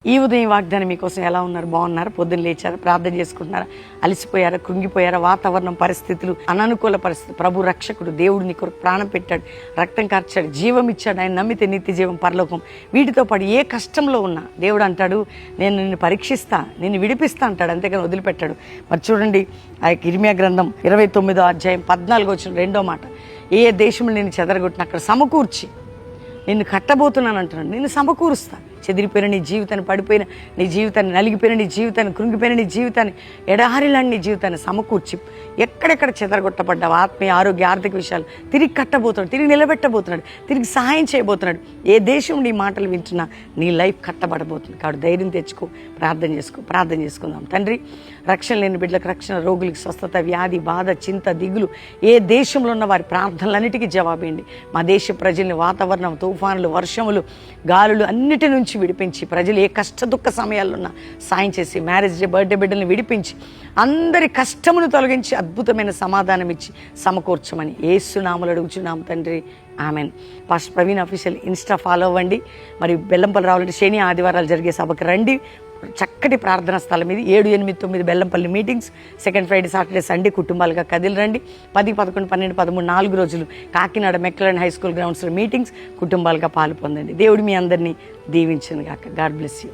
ఈ ఉదయం వాగ్దానం మీకోసం ఎలా ఉన్నారు? బాగున్నారు? పొద్దున్న లేచారా? ప్రార్థన చేసుకుంటున్నారా? అలసిపోయారా? కృంగిపోయారా? వాతావరణం పరిస్థితులు, అననుకూల పరిస్థితులు, ప్రభు రక్షకుడు దేవుడు నీ కొరకు ప్రాణం పెట్టాడు, రక్తం కార్చాడు, జీవం ఇచ్చాడు. ఆయన నమ్మితే నిత్య జీవం, పరలోకం. వీటితో పాటు ఏ కష్టంలో ఉన్నా దేవుడు అంటాడు, నేను నిన్ను పరీక్షిస్తా, నిన్ను విడిపిస్తా అంటాడు. అంతేకాని వదిలిపెట్టాడు. మరి చూడండి, ఆ యొక్క ఇర్మియా గ్రంథం 29వ అధ్యాయం 14 వచ్చిన 2వ మాట, ఏ దేశంలో నేను చెదరగొట్టిన అక్కడ సమకూర్చి నిన్ను కట్టబోతున్నాను అంటున్నాడు. నిన్ను సమకూరుస్తా. చెదిరిపోయిన నీ జీవితాన్ని, పడిపోయిన నీ జీవితాన్ని, నలిగిపోయిన నీ జీవితాన్ని, కృంగిపోయిన నీ జీవితాన్ని, ఎడారిలాంటి నీ జీవితాన్ని సమకూర్చి ఎక్కడెక్కడ చెదరగొట్టబడ్డావు ఆత్మీయ, ఆరోగ్య, ఆర్థిక విషయాలు తిరిగి కట్టబోతున్నాడు, తిరిగి నిలబెట్టబోతున్నాడు, తిరిగి సహాయం చేయబోతున్నాడు. ఏ దేశం నీ మాటలు వింటున్నా నీ లైఫ్ కట్టబడబోతుంది. కాబట్టి ధైర్యం తెచ్చుకో, ప్రార్థన చేసుకుందాం. తండ్రి, రక్షణ లేని బిడ్డలకు రక్షణ, రోగులకు స్వస్థత, వ్యాధి, బాధ, చింత, దిగులు, ఏ దేశంలో ఉన్న వారి ప్రార్థనలన్నిటికీ జవాబేయండి. మా దేశ ప్రజల్ని వాతావరణం, తుఫానులు, వర్షములు, గాలులు అన్నిటి నుంచి విడిపించి, ప్రజలు ఏ కష్ట దుఃఖ సమయాల్లో ఉన్నా సాయం చేసి, మ్యారేజ్ డే, బర్త్డే బిడ్డల్ని విడిపించి, అందరి కష్టమును తొలగించి అద్భుతమైన సమాధానం ఇచ్చి సమకూర్చమని యేసు నామములో అడుగుచున్నాము తండ్రి, amen. Pastor Praveen official Insta follow అవ్వండి. మరి బెల్లంపల్లి రావాలంటే శని ఆదివారాలు జరిగే సభకు రండి. చక్కటి ప్రార్థనా స్థలం ఇది. 7, 8, 9 Bellampalli meetings. Second Friday, Saturday, Sunday కుటుంబాలుగా కదిలి రండి. 10, 11, 12, 13 4 రోజులు కాకినాడ మెక్లెన్ హై స్కూల్ గ్రౌండ్స్లో మీటింగ్స్. కుటుంబాలుగా పాలు పొందండి. దేవుడు మీ అందరినీ దీవించును గాక. God bless you.